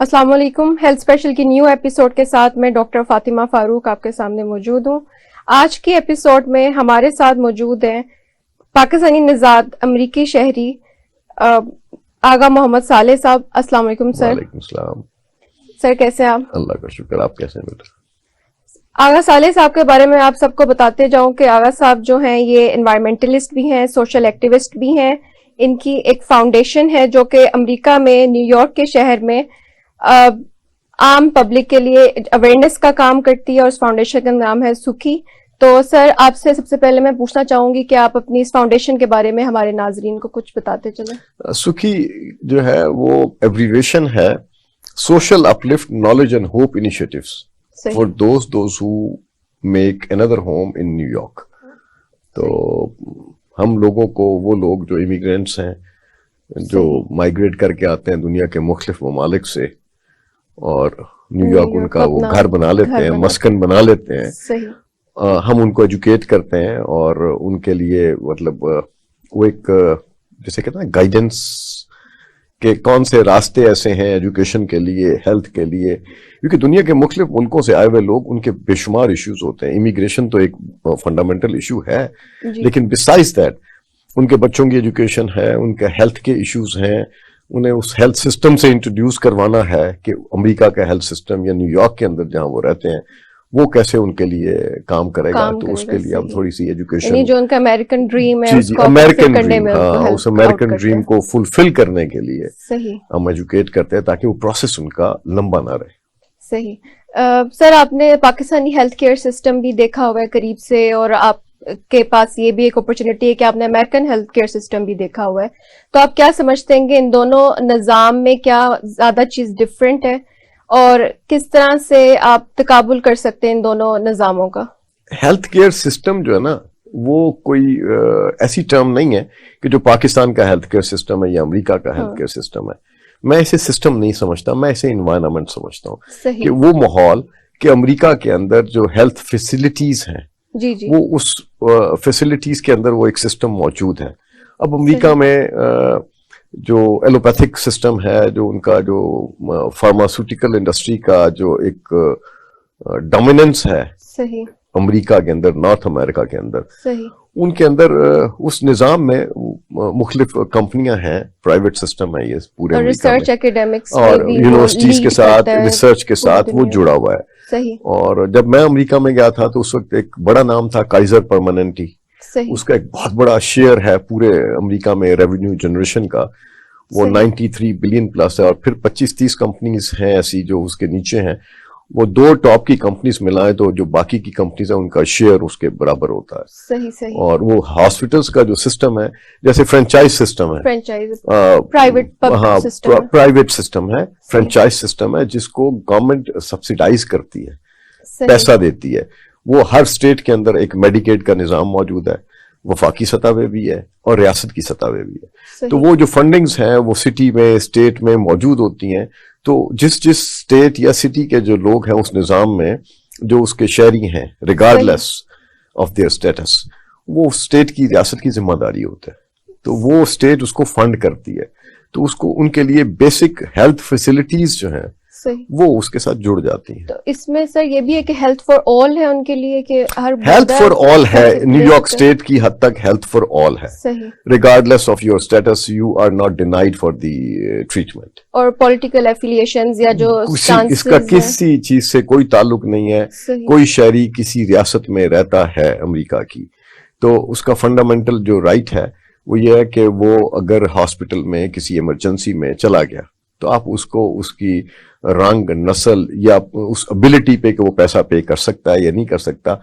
السلام علیکم. Health special کی نیو ایپیسوڈ کے ساتھ میں ڈاکٹر فاطمہ فاروق آپ کے سامنے موجود ہوں. آج کی ایپیسوڈ میں ہمارے ساتھ موجود ہیں پاکستانی نژاد امریکی شہری آغا محمد صالح صاحب. السلام علیکم سر. وعلیکم السلام. سر کیسے ہیں آپ؟ اللہ کا شکر. آپ کیسے ہیں بیٹا؟ آغا صالح صاحب کے بارے میں آپ سب کو بتاتے جاؤں کہ آغا صاحب جو ہیں یہ انوائرمنٹلسٹ بھی ہیں, سوشل ایکٹیوسٹ بھی ہیں. ان کی ایک فاؤنڈیشن ہے جو کہ امریکہ میں نیو یارک کے شہر میں عام پبلک کے لیے اویئرنیس کا کام کرتی ہے, اور اس فاؤنڈیشن کا نام ہے سکھی. تو سر آپ سے سب سے پہلے میں پوچھنا چاہوں گی کہ آپ اپنی اس فاؤنڈیشن کے بارے میں ہمارے ناظرین کو کچھ بتاتے چلیں. سکھی جو ہے وہ ایبریویشن ہے social uplift knowledge and hope initiatives for those who make another home in new York. تو ہم لوگوں کو, وہ لوگ جو امیگرینٹس ہیں جو مائگریٹ کر کے آتے ہیں دنیا کے مختلف ممالک سے, اور نیو یارک ان کا وہ گھر بنا لیتے ہیں, مسکن بنا لیتے ہیں, ہم ان کو ایجوکیٹ کرتے ہیں اور ان کے لیے مطلب وہ ایک جیسے کہتے ہیں گائیڈنس کہ کون سے راستے ایسے ہیں ایجوکیشن کے لیے, ہیلتھ کے لیے, کیونکہ دنیا کے مختلف ملکوں سے آئے ہوئے لوگ ان کے بے شمار ایشوز ہوتے ہیں. امیگریشن تو ایک فنڈامنٹل ایشو ہے, لیکن بسائز دیٹ ان کے بچوں کی ایجوکیشن ہے, ان کے ہیلتھ کے ایشوز ہیں, انہیں اس ہیلتھ سسٹم سے انٹروڈیوس کروانا ہے کہ امریکہ کا ہیلتھ سسٹم یا نیو یارک کے اندر جہاں وہ رہتے ہیں وہ کیسے ان کے لیے کام کرے گا. تو اس کے لیے اب تھوڑی سی ایجوکیشن, جو ان کا امریکن ڈریم ہے, جی امریکن ڈریم, ہاں اس امریکن ڈریم کو فلفل کرنے کے لیے ہم ایجوکیٹ کرتے ہیں تاکہ وہ پروسیس ان کا لمبا نہ رہے. صحیح. سر آپ نے پاکستانی ہیلتھ کیئر سسٹم بھی دیکھا ہوا ہے قریب سے, اور آپ کے پاس یہ بھی ایک اپرچونٹی ہے کہ آپ نے امریکن ہیلتھ کیئر سسٹم بھی دیکھا ہوا ہے. تو آپ کیا سمجھتے ہیں کہ ان دونوں نظام میں کیا زیادہ چیز ڈفرینٹ ہے, اور کس طرح سے آپ تقابل کر سکتے ہیں ان دونوں نظاموں کا؟ ہیلتھ کیئر سسٹم جو ہے نا وہ کوئی ایسی ٹرم نہیں ہے کہ جو پاکستان کا ہیلتھ کیئر سسٹم ہے یا امریکہ کا ہیلتھ کیئر سسٹم ہے. میں اسے سسٹم نہیں سمجھتا, میں اسے انوائرمنٹ سمجھتا ہوں کہ وہ ماحول کہ امریکہ کے اندر جو ہیلتھ فیسلٹیز ہیں وہ اس فیسلٹیز کے اندر وہ ایک سسٹم موجود ہے. اب امریکہ میں جو ایلوپیتھک سسٹم ہے, جو ان کا جو فارماسیوٹیکل انڈسٹری کا جو ایک ڈومیننس ہے امریکہ کے اندر, نارتھ امریکہ کے اندر, ان کے اندر اس نظام میں مختلف کمپنیاں ہیں, پرائیویٹ سسٹم ہے یہ پورے امریکہ میں, اور یونیورسٹیز کے ساتھ, ریسرچ کے ساتھ وہ جڑا ہوا ہے. اور جب میں امریکہ میں گیا تھا تو اس وقت ایک بڑا نام تھا کائزر پرماننٹی, اس کا ایک بہت بڑا شیئر ہے پورے امریکہ میں ریونیو جنریشن کا, وہ 93 بلین پلس ہے. اور پھر 25-30 کمپنیز ہیں ایسی جو اس کے نیچے ہیں, وہ 2 ٹاپ کی کمپنیز ملائیں تو جو باقی کی کمپنیز ہیں ان کا شیئر اس کے برابر ہوتا ہے. اور وہ ہاسپٹلس کا جو سسٹم ہے جیسے فرینچائز سسٹم ہے, پرائیویٹ سسٹم ہے, فرینچائز سسٹم ہے جس کو گورنمنٹ سبسیڈائز کرتی ہے, پیسہ دیتی ہے. وہ ہر اسٹیٹ کے اندر ایک میڈیکیڈ کا نظام موجود ہے, وفاقی سطح پہ بھی ہے اور ریاست کی سطح پہ بھی ہے. تو وہ جو فنڈنگز ہیں وہ سٹی میں, اسٹیٹ میں موجود ہوتی ہیں. تو جس اسٹیٹ یا سٹی کے جو لوگ ہیں اس نظام میں جو اس کے شہری ہیں, ریگارڈلیس آف دیئر اسٹیٹس, وہ اسٹیٹ کی, ریاست کی ذمہ داری ہوتا ہے. تو وہ اسٹیٹ اس کو فنڈ کرتی ہے, تو اس کو ان کے لیے بیسک ہیلتھ فیسلٹیز جو ہیں وہ اس کے ساتھ جڑ جاتی ہیں. تو اس میں سر یہ بھی ہے کہ ہیلتھ فار آل ہے ان کے لیے, کہ ہر ہیلتھ فار آل ہے. نیو یارک اسٹیٹ کی حد تک ہیلتھ فار آل ہے, regardless of your status you are not denied for the treatment. اور پولیٹیکل ایفیلیشنز یا جو اس کا کسی چیز سے کوئی تعلق نہیں ہے. کوئی شہری کسی ریاست میں رہتا ہے امریکہ کی تو اس کا فنڈامنٹل جو رائٹ ہے وہ یہ ہے کہ وہ اگر ہاسپٹل میں کسی ایمرجنسی میں چلا گیا تو آپ اس کو اس کی رنگ, نسل یا اس ابیلٹی پہ کہ وہ پیسہ پے کر سکتا ہے یا نہیں کر سکتا,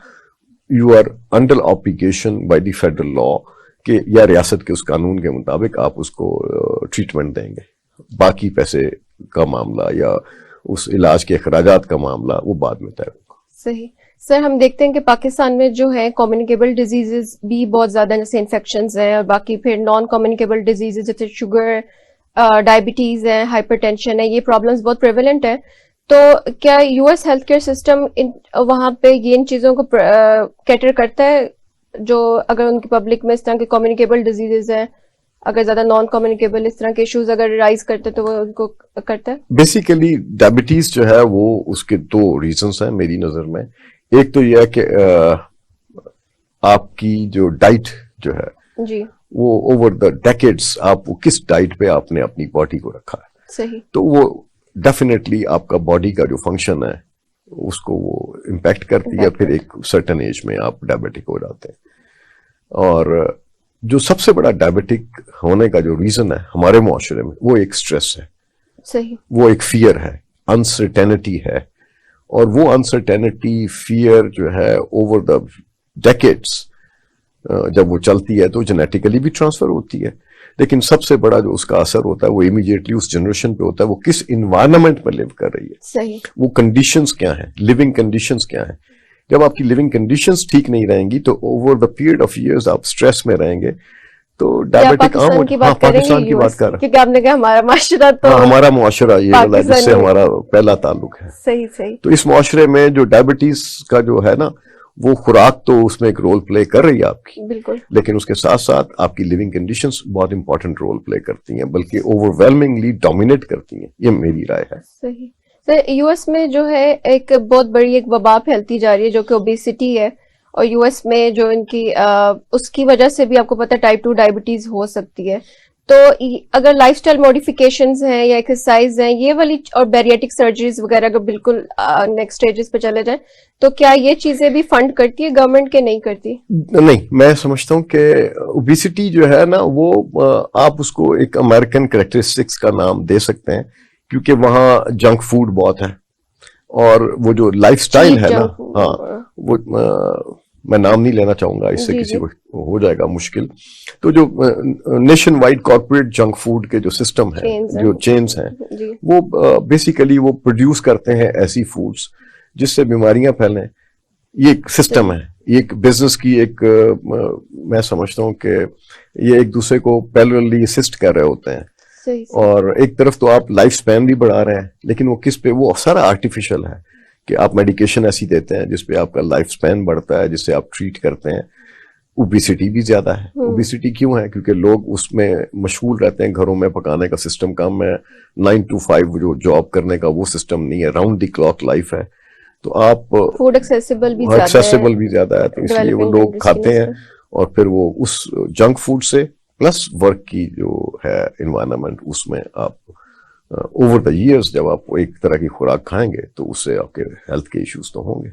you are under obligation by the federal law کہ یا ریاست کے اس قانون کے مطابق آپ اس کو ٹریٹمنٹ دیں گے. باقی پیسے کا معاملہ یا اس علاج کے اخراجات کا معاملہ وہ بعد میں طے ہوگا. صحیح. سر ہم دیکھتے ہیں کہ پاکستان میں جو ہے کمیونیکیبل ڈیزیزز بھی بہت زیادہ, جیسے انفیکشنز ہیں, اور باقی پھر نان کمیونیکیبل ڈیزیزز جیسے شوگر, ڈائبٹیز ہے, ہائپر ٹینشن ہے, یہ پرابلمس بہت پریویلنٹ ہے. تو کیا U S health care system وہاں پہ یہ ان چیزوں کو کیٹر کرتا ہے جو اگر ان کی پبلک میں اس طرح کے کمیونیکیبل ڈیزیزز ہیں اگر زیادہ نان کمیونیکیبل اس طرح کے ایشوز اگر رائز کرتے تو وہ ان کو کرتا ہے؟ بیسیکلی ڈائبٹیز جو ہے وہ اس کے دو ریزنس ہیں میری نظر میں. ایک تو یہ ہے کہ آپ کی جو ڈائٹ جو ہے جی وہ اوور دا ڈیکیڈس آپ کس ڈائٹ پہ آپ نے اپنی باڈی کو رکھا ہے, صحیح, تو وہ ڈیفینیٹلی آپ کا باڈی کا جو فنکشن ہے اس کو وہ امپیکٹ کرتی ہے, پھر ایک سرٹن ایج میں آپ ڈائبٹک ہو جاتے ہیں. اور جو سب سے بڑا ڈائبٹک ہونے کا جو ریزن ہے ہمارے معاشرے میں وہ ایک سٹریس ہے, صحیح, وہ ایک فیئر ہے, انسرٹینٹی ہے. اور وہ انسرٹینٹی فیئر جو ہے اوور دا ڈیکیڈس جب وہ چلتی ہے تو جینیٹیکلی بھی ٹرانسفر ہوتی ہے, لیکن سب سے بڑا جو اس کا اثر ہوتا ہے وہ امیڈیٹلی اس جنریشن پہ ہوتا ہے, وہ کس انوائرمنٹ میں لیو کر رہی ہے, صحیح, وہ کنڈیشنز کیا ہیں, لیونگ کنڈیشنز کیا ہیں. جب آپ کی لیونگ کنڈیشنز ٹھیک نہیں رہیں گی تو over the period of years آپ سٹریس میں رہیں گے تو ڈائبٹک عام ہو. ہاں پاکستان کی بات کر رہا ہوں کیونکہ آپ نے کہا ہمارا معاشرہ تو ہمارا معاشرہ یہ والا جس سے ہمارا پہلا تعلق ہے. صحیح صحیح. تو اس معاشرے میں جو ڈائبٹیز کا جو ہے نا وہ خوراک تو اس میں ایک رول پلے کر رہی ہے آپ کی, بالکل, لیکن اس کے ساتھ ساتھ آپ کی لیونگ کنڈیشنز بہت امپورٹنٹ رول پلے کرتی ہیں, بلکہ اوور ویلمنگلی ڈومینیٹ کرتی ہیں. یہ میری رائے ہے. صحیح. سر یو ایس میں جو ہے ایک بہت بڑی ایک وبا پھیلتی جا رہی ہے جو کہ اوبیسٹی ہے, اور یو ایس میں جو ان کی اس کی وجہ سے بھی آپ کو پتہ ٹائپ 2 ڈائبٹیز ہو سکتی ہے. تو اگر لائف سٹائل موڈیفیکیشنز ہیں یا ایکسرسائز ہیں یہ والی اور بیریٹک سرجریز وغیرہ اگر بالکل نیکسٹ اسٹیجز پہ چلے جائیں تو کیا یہ چیزیں بھی فنڈ کرتی ہے گورنمنٹ کے نہیں کرتی؟ نہیں, میں سمجھتا ہوں کہ اوبیسٹی جو ہے نا وہ آپ اس کو ایک امریکن کریکٹرسٹکس کا نام دے سکتے ہیں, کیونکہ وہاں جنک فوڈ بہت ہے اور وہ جو لائف سٹائل ہے نا, ہاں وہ میں نام نہیں لینا چاہوں گا, اس سے کسی کو ہو جائے گا مشکل. تو جو nationwide corporate junk food کے جو سسٹم ہے, جو چینز ہیں, وہ بیسیکلی وہ پروڈیوس کرتے ہیں ایسی فوڈز جس سے بیماریاں پھیلیں. یہ ایک سسٹم ہے, یہ ایک بزنس کی ایک میں سمجھتا ہوں کہ یہ ایک دوسرے کو پیرللی اسسٹ کر رہے ہوتے ہیں. اور ایک طرف تو آپ لائف سپین بھی بڑھا رہے ہیں, لیکن وہ کس پہ, وہ سارا آرٹیفیشل ہے کہ آپ میڈیکیشن ایسی دیتے ہیں جس پہ آپ کا لائف سپین بڑھتا ہے, جس سے آپ ٹریٹ کرتے ہیں. اوبیسٹی بھی زیادہ ہے. اوبیسٹی کیوں ہے؟ کیونکہ لوگ اس میں مشغول رہتے ہیں, گھروں میں پکانے کا سسٹم کم ہے, 9 to 5 جو جاب کرنے کا وہ سسٹم نہیں ہے, راؤنڈ دی کلاک لائف ہے. تو آپ فوڈ ایکسیسیبل بھی زیادہ ہے, تو اس لیے وہ لوگ کھاتے ہیں اور پھر وہ اس جنک فوڈ سے پلس ورک کی جو ہے انوائرمنٹ اس میں آپ اوور دا ایئرز جب آپ ایک طرح کی خوراک کھائیں گے تو اس سے آپ کے ہیلتھ کے ایشوز تو ہوں گے.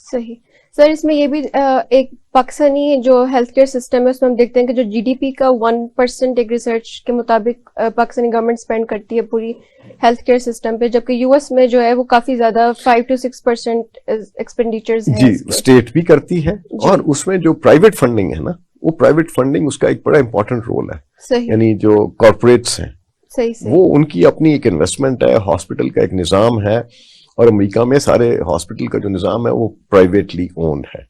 صحیح. سر اس میں یہ بھی ایک پاکستانی جو ہیلتھ کیئر سسٹم ہے اس میں ہم دیکھتے ہیں کہ جو جی ڈی پی کا 1% ایک ریسرچ کے مطابق پاکستانی گورنمنٹ اسپینڈ کرتی ہے پوری ہیلتھ کیئر سسٹم پہ, جبکہ یو ایس میں جو ہے وہ کافی زیادہ 5 to 6% ایکسپینڈیچرز ہیں. جی اسٹیٹ بھی کرتی ہے, اور اس میں جو پرائیویٹ فنڈنگ ہے نا, وہ پرائیویٹ فنڈنگ اس کا ایک بڑا امپورٹنٹ رول ہے. صحیح. یعنی جو کارپوریٹس ہیں وہ ان کی اپنی ایک انویسٹمنٹ ہے, ہاسپٹل کا ایک نظام ہے, اور امریکہ میں سارے ہاسپٹل کا جو نظام ہے وہ پرائیویٹلی اونڈ ہے.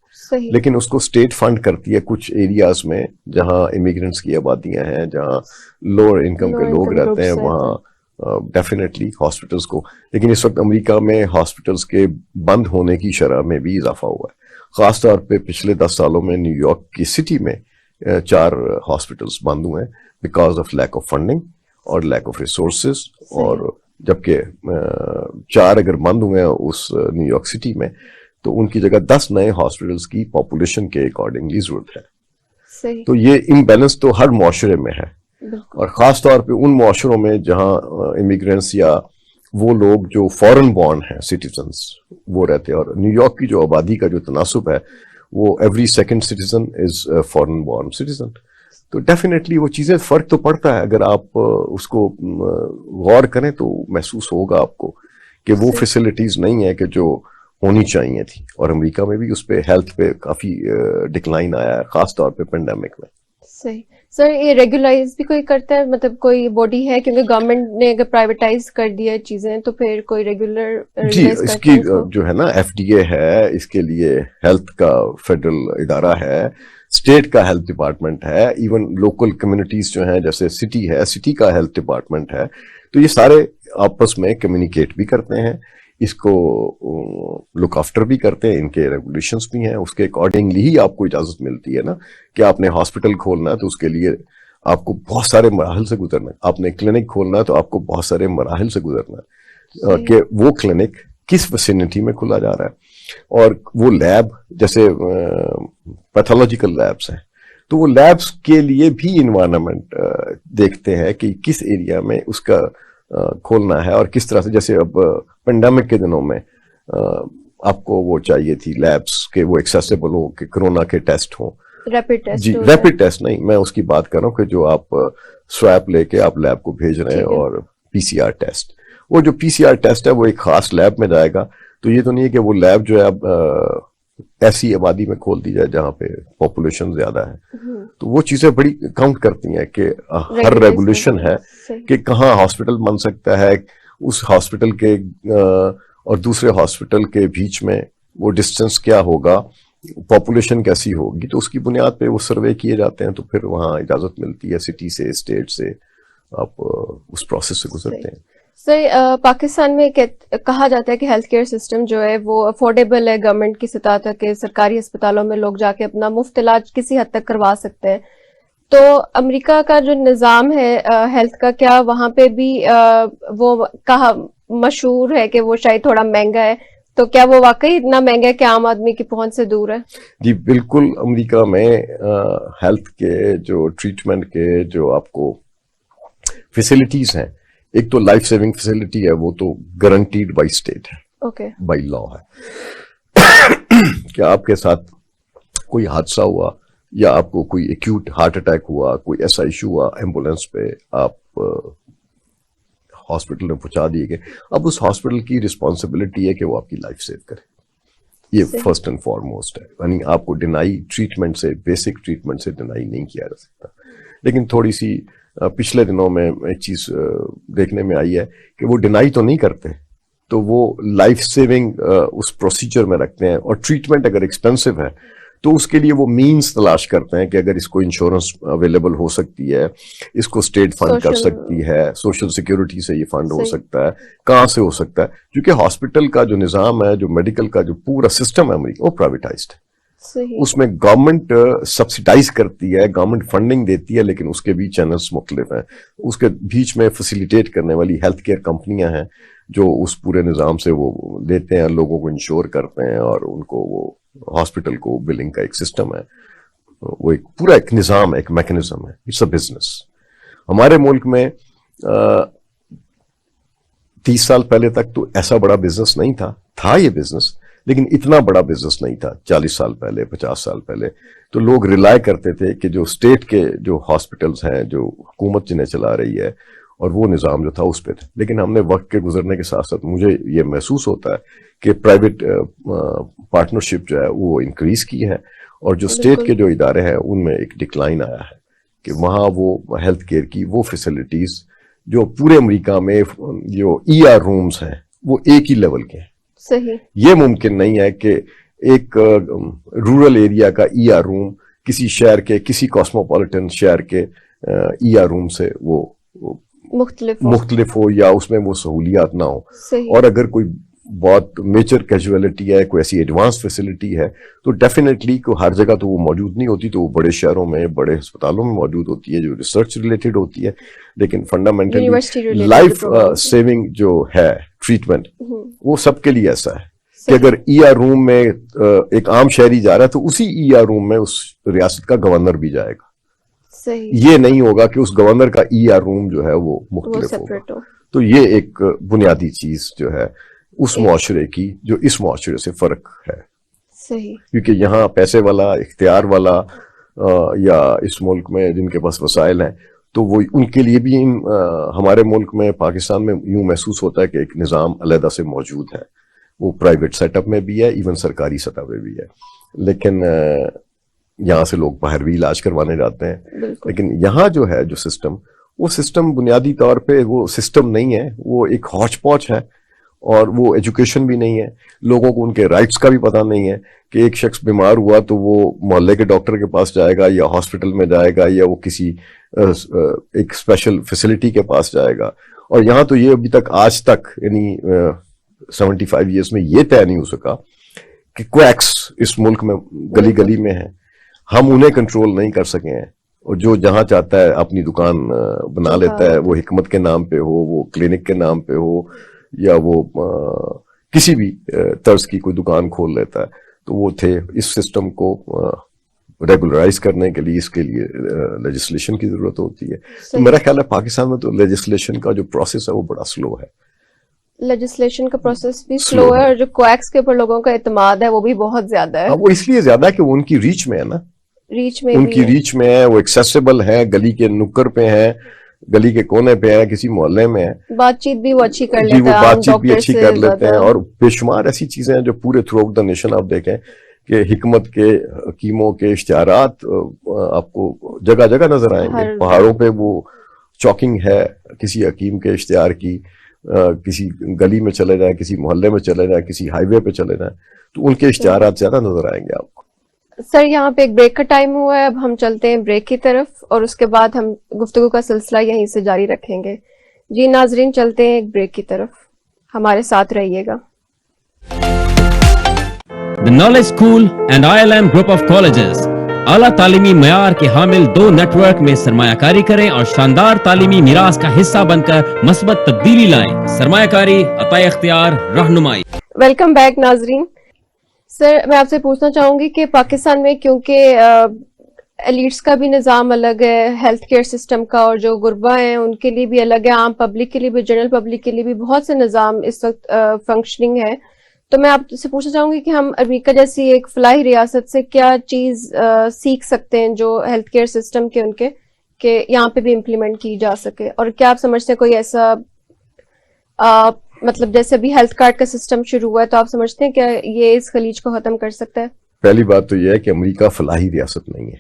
لیکن اس کو اسٹیٹ فنڈ کرتی ہے کچھ ایریاز میں جہاں امیگرینٹس کی آبادیاں ہیں, جہاں لوور انکم کے لوگ رہتے ہیں, وہاں ڈیفینیٹلی ہاسپٹلس کو. لیکن اس وقت امریکہ میں ہاسپٹلس کے بند ہونے کی شرح میں بھی اضافہ ہوا ہے. خاص طور پہ پچھلے 10 سالوں میں نیو یارک کی سٹی میں 4 ہاسپٹلس بند ہوئے ہیں because of lack of funding اور لیک آف ریسورسز. اور جبکہ 4 اگر بند ہوئے ہیں اس نیو یارک سٹی میں تو ان کی جگہ 10 نئے ہاسپٹلس کی پاپولیشن کے اکارڈنگلی ضرورت ہے. تو یہ امبیلنس تو ہر معاشرے میں ہے, اور خاص طور پہ ان معاشروں میں جہاں امیگرینٹس یا وہ لوگ جو فورن بورن ہیں سٹیزنز وہ رہتے ہیں. اور نیو یارک کی جو آبادی کا جو تناسب ہے وہ ایوری سیکنڈ سٹیزن از فورن بورن سٹیزن. تو ڈیفینیٹلی وہ چیزیں فرق تو پڑتا ہے, اگر آپ اس کو غور کریں تو محسوس ہوگا آپ کو کہ وہ فیسلٹیز نہیں ہے کہ جو ہونی چاہیے تھی. اور امریکہ میں بھی اس پہ ہیلتھ پہ کافی ڈکلائن آیا ہے, خاص طور پہ پینڈیمک میں. صحیح. سر یہ ریگولائز بھی کوئی کرتا ہے, مطلب کوئی باڈی ہے, کیونکہ گورنمنٹ نے اگر پرائیویٹائز کر دیا چیزیں تو پھر کوئی ریگولر جی اس کی جو ہے نا ایف ڈی اے ہے, اس کے لیے ہیلتھ کا فیڈرل ادارہ ہے, اسٹیٹ کا ہیلتھ ڈپارٹمنٹ ہے, ایون لوکل کمیونٹیز جو ہیں جیسے سٹی ہے, سٹی کا ہیلتھ ڈپارٹمنٹ ہے. تو یہ سارے آپس میں کمیونیکیٹ بھی کرتے ہیں, اس کو لک آفٹر بھی کرتے ہیں, ان کے ریگولیشنز بھی ہیں, اس کے اکارڈنگلی ہی آپ کو اجازت ملتی ہے نا کہ آپ نے ہاسپٹل کھولنا ہے تو اس کے لیے آپ کو بہت سارے مراحل سے گزرنا ہے. آپ نے کلینک کھولنا ہے تو آپ کو بہت سارے مراحل سے گزرنا ہے کہ وہ کلینک کس ویسینٹی میں کھلا جا رہا ہے. اور وہ لیب جیسے پیتھولوجیکل لیبس ہیں تو وہ لیبس کے لیے بھی انوائرمنٹ دیکھتے ہیں کہ کس ایریا میں اس کا کھولنا ہے اور کس طرح سے. جیسے اب پینڈیمک کے دنوں میں آپ کو وہ چاہیے تھی لیبس کہ وہ ایکسیسیبل ہو کہ کرونا کے ٹیسٹ ہوں. ریپڈ ٹیسٹ جی ریپڈ ٹیسٹ نہیں, میں اس کی بات کر رہا ہوں کہ جو آپ سویپ لے کے آپ لیب کو بھیج رہے ہیں اور پی سی آر ٹیسٹ. وہ جو پی سی آر ٹیسٹ ہے وہ ایک خاص لیب میں جائے گا. تو یہ تو نہیں ہے کہ وہ لیب جو ہے اب ایسی آبادی میں کھول دی جائے جہاں پہ پاپولیشن زیادہ ہے. تو وہ چیزیں بڑی کاؤنٹ کرتی ہیں کہ ہر ریگولیشن ہے کہ کہاں ہاسپٹل بن سکتا ہے, اس ہاسپٹل کے اور دوسرے ہاسپٹل کے بیچ میں وہ ڈسٹینس کیا ہوگا, پاپولیشن کیسی ہوگی. تو اس کی بنیاد پہ وہ سروے کیے جاتے ہیں تو پھر وہاں اجازت ملتی ہے سٹی سے, اسٹیٹ سے, آپ اس پروسیس سے گزرتے ہیں. سر پاکستان میں کہا جاتا ہے کہ ہیلتھ کیئر سسٹم جو ہے وہ افورڈیبل ہے گورنمنٹ کی سطح تک, کہ سرکاری اسپتالوں میں لوگ جا کے اپنا مفت علاج کسی حد تک کروا سکتے ہیں. تو امریکہ کا جو نظام ہے ہیلتھ کا, کیا وہاں پہ بھی وہ کہا مشہور ہے کہ وہ شاید تھوڑا مہنگا ہے, تو کیا وہ واقعی اتنا مہنگا ہے کہ عام آدمی کی پہنچ سے دور ہے؟ جی بالکل. امریکہ میں ہیلتھ کے جو ٹریٹمنٹ کے جو آپ کو فیسلٹیز ہیں, ایک تو لائف سیونگ فیسلٹی ہے, وہ تو گارنٹیڈ بائی اسٹیٹ ہے, اوکے بائی لا ہے کہ آپ کے ساتھ کوئی حادثہ ہوا یا آپ کو کوئی ایکیوٹ ہارٹ اٹیک ہوا, کوئی ایسا ایشو ہوا, ایمبولینس پہ آپ ہاسپٹل میں پہنچا دیے گئے. اب اس ہاسپٹل کی رسپانسبلٹی ہے کہ وہ آپ کی لائف سیو کرے. یہ فرسٹ اینڈ فارموسٹ ہے. یعنی آپ کو ڈینائی ٹریٹمنٹ سے, بیسک ٹریٹمنٹ سے ڈینائی نہیں کیا جا سکتا. لیکن تھوڑی سی پچھلے دنوں میں ایک چیز دیکھنے میں آئی ہے کہ وہ ڈینائی تو نہیں کرتے, تو وہ لائف سیونگ اس پروسیجر میں رکھتے ہیں. اور ٹریٹمنٹ اگر ایکسپینسو ہے تو اس کے لیے وہ مینز تلاش کرتے ہیں کہ اگر اس کو انشورنس اویلیبل ہو سکتی ہے, اس کو اسٹیٹ فنڈ کر سکتی ہے, سوشل سیکیورٹی سے یہ فنڈ ہو سکتا ہے, کہاں سے ہو سکتا ہے. کیونکہ ہاسپٹل کا جو نظام ہے, جو میڈیکل کا جو پورا سسٹم ہے امریکہ, وہ پرائیویٹائزڈ ہے. اس میں گورنمنٹ سبسیڈائز کرتی ہے, گورنمنٹ فنڈنگ دیتی ہے, لیکن اس کے بھی چینلز مختلف ہیں. اس کے بیچ میں فیسیلیٹیٹ کرنے والی ہیلتھ کیئر کمپنیاں ہیں جو اس پورے نظام سے وہ دیتے ہیں, لوگوں کو انشور کرتے ہیں, اور ان کو وہ ہاسپٹل کو بلنگ کا ایک سسٹم ہے, وہ ایک پورا ایک نظام, ایک میکنزم ہے. It's a business. ہمارے ملک میں 30 سال پہلے تک تو ایسا بڑا بزنس نہیں تھا یہ بزنس, لیکن اتنا بڑا بزنس نہیں تھا. 40 سال پہلے, 50 سال پہلے تو لوگ ریلائی کرتے تھے کہ جو اسٹیٹ کے جو ہاسپٹلز ہیں, جو حکومت جنہیں چلا رہی ہے, اور وہ نظام جو تھا اس پہ تھا. لیکن ہم نے وقت کے گزرنے کے ساتھ ساتھ مجھے یہ محسوس ہوتا ہے کہ پرائیویٹ پارٹنرشپ جو ہے وہ انکریز کی ہے, اور جو اسٹیٹ کے جو ادارے ہیں ان میں ایک ڈکلائن آیا ہے کہ وہاں وہ ہیلتھ کیئر کی وہ فیسلٹیز جو پورے امریکہ میں جو ای آر رومز ہیں وہ ایک ہی لیول کے ہیں. صحیح. یہ ممکن نہیں ہے کہ ایک رورل ایریا کا ای آر روم کسی شہر کے, کسی کاسموپولیٹن شہر کے ای آر روم سے وہ مختلف ہو, یا اس میں وہ سہولیات نہ ہو. اور اگر کوئی بہت میجر کیجویلٹی ہے, کوئی ایسی ایڈوانس فیسلٹی ہے, تو ڈیفینیٹلی کو ہر جگہ تو وہ موجود نہیں ہوتی, تو وہ بڑے شہروں میں, بڑے ہسپتالوں میں موجود ہوتی ہے جو ریسرچ ریلیٹڈ ہوتی ہے. لیکن فنڈامنٹلی لائف سیونگ جو ہے ٹریٹمنٹ, وہ سب کے لیے ایسا ہے کہ اگر ای آر روم میں ایک عام شہری جا رہا ہے تو اسی ای آر روم میں اس ریاست کا گورنر بھی جائے گا. یہ نہیں ہوگا کہ اس گورنر کا ای آر روم جو ہے وہ مختلف ہوگا. تو یہ ایک بنیادی چیز جو ہے اس معاشرے کی, جو اس معاشرے سے فرق ہے. صحیح. کیونکہ یہاں پیسے والا, اختیار والا, یا اس ملک میں جن کے پاس وسائل ہیں, تو وہ ان کے لیے بھی ہمارے ملک میں, پاکستان میں یوں محسوس ہوتا ہے کہ ایک نظام علیحدہ سے موجود ہے. وہ پرائیویٹ سیٹ اپ میں بھی ہے, ایون سرکاری سطح پہ بھی ہے. لیکن یہاں سے لوگ باہر بھی علاج کروانے جاتے ہیں. لیکن یہاں جو ہے جو سسٹم, وہ سسٹم بنیادی طور پہ وہ سسٹم نہیں ہے, وہ ایک ہاچ پوچ ہے. اور وہ ایجوکیشن بھی نہیں ہے, لوگوں کو ان کے رائٹس کا بھی پتہ نہیں ہے کہ ایک شخص بیمار ہوا تو وہ محلے کے ڈاکٹر کے پاس جائے گا, یا ہاسپٹل میں جائے گا, یا وہ کسی ایک اسپیشل فیسلٹی کے پاس جائے گا. اور یہاں تو یہ ابھی تک, آج تک, یعنی 75 ایئرس میں یہ طے نہیں ہو سکا کہ کویکس اس ملک میں گلی گلی میں ہیں, ہم انہیں کنٹرول نہیں کر سکے ہیں. اور جو جہاں چاہتا ہے اپنی دکان بنا لیتا ہے, وہ حکمت کے نام پہ ہو, وہ کلینک کے نام پہ ہو, یا وہ کسی بھی طرز کی کوئی دکان کھول لیتا ہے. تو وہ تھے. اس سسٹم کو ریگولرائز کرنے کے لیے اس کے لیے لیجسلیشن کی ضرورت ہوتی ہے. تو میرا خیال ہے پاکستان میں تو لیجسلیشن کا جو پروسیس ہے وہ بڑا سلو ہے. لیجسلیشن کا پروسیس بھی سلو ہے, اور جو کویکس کے اوپر لوگوں کا اعتماد ہے وہ بھی بہت زیادہ ہے. وہ اس لیے زیادہ ہے کہ وہ ان کی ریچ میں ہے نا, ریچ میں ان کی ریچ میں ہے, وہ ایکسیسیبل ہے, گلی کے نکر پہ ہیں, گلی کے کونے پہ ہیں, کسی محلے میں ہے, بات چیت بھی وہ اچھی کر لیتے ہیں, وہ بات چیت بھی اچھی کر لیتے ہیں. اور بے شمار ایسی چیزیں ہیں جو پورے تھرو آؤٹ دا نیشن آپ دیکھیں کہ حکمت کے حکیموں کے اشتہارات آپ کو جگہ جگہ نظر آئیں گے. پہاڑوں پہ وہ چاکنگ ہے کسی حکیم کے اشتہار کی, کسی گلی میں چلے جائیں, کسی محلے میں چلے جائیں, کسی ہائی وے پہ چلے جائیں, تو ان کے اشتہارات زیادہ نظر آئیں گے آپ کو. سر یہاں پہ ایک بریک کا ٹائم ہوا ہے, اب ہم چلتے ہیں بریک کی طرف, اور اس کے بعد ہم گفتگو کا سلسلہ یہیں سے جاری رکھیں گے. جی ناظرین, چلتے ہیں ایک بریک کی طرف, ہمارے ساتھ رہیے گا. The Knowledge School and ILM Group of Colleges اعلیٰ تعلیمی معیار کے حامل 2 نیٹ ورک میں سرمایہ کاری کریں اور شاندار تعلیمی میراث کا حصہ بن کر مثبت تبدیلی لائیں. سرمایہ کاری, عطا اختیار, رہنمائی. ویلکم بیک ناظرین. سر میں آپ سے پوچھنا چاہوں گی کہ پاکستان میں کیونکہ ایلیٹس کا بھی نظام الگ ہے, ہیلتھ کیئر سسٹم کا, اور جو غربا ہیں ان کے لیے بھی الگ ہے, عام پبلک کے لیے بھی, جنرل پبلک کے لیے بھی بہت سے نظام اس وقت فنکشننگ ہے. تو میں آپ سے پوچھنا چاہوں گی کہ ہم امریکہ جیسی ایک فلاحی ریاست سے کیا چیز سیکھ سکتے ہیں جو ہیلتھ کیئر سسٹم کے ان کے, کہ یہاں پہ بھی امپلیمنٹ کی جا سکے, اور کیا آپ سمجھتے ہیں کوئی ایسا مطلب جیسے ابھی ہیلتھ کارڈ کا سسٹم شروع ہوا ہے, تو آپ سمجھتے ہیں کہ یہ اس خلیج کو ختم کر سکتا ہے؟ پہلی بات تو یہ ہے کہ امریکہ فلاحی ریاست نہیں ہے,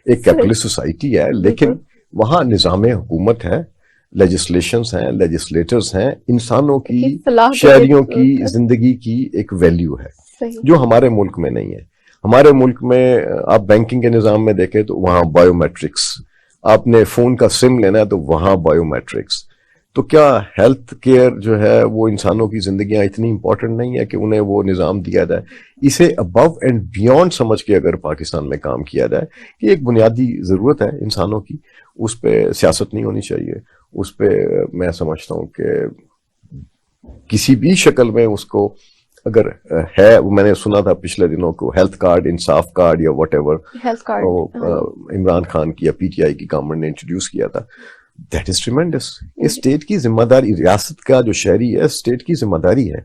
ایک کیپٹلسٹ سوسائٹی ہے, لیکن وہاں نظام حکومت ہے, لیجسلیشنز ہیں, لیجسلیٹرز ہیں, انسانوں کی, شہریوں کی زندگی کی ایک ویلیو ہے جو ہمارے ملک میں نہیں ہے. ہمارے ملک میں آپ بینکنگ کے نظام میں دیکھیں تو وہاں بایو میٹرکس, آپ نے فون کا سم لینا ہے تو وہاں بایو میٹرکس. تو کیا ہیلتھ کیئر جو ہے وہ انسانوں کی زندگیاں اتنی امپورٹنٹ نہیں ہے کہ انہیں وہ نظام دیا جائے؟ اسے ابو اینڈ بیونڈ سمجھ کے اگر پاکستان میں کام کیا جائے کہ ایک بنیادی ضرورت ہے انسانوں کی, اس پہ سیاست نہیں ہونی چاہیے. اس پہ میں سمجھتا ہوں کہ کسی بھی شکل میں اس کو اگر ہے, میں نے سنا تھا پچھلے دنوں کو ہیلتھ کارڈ, انصاف کارڈ یا واٹ ایور عمران خان کی یا پی ٹی آئی کی گورنمنٹ نے انٹروڈیوس کیا تھا. That is tremendous. یہ اسٹیٹ کی ذمہ داری, ریاست کا جو شہری ہے اسٹیٹ کی ذمہ داری ہے,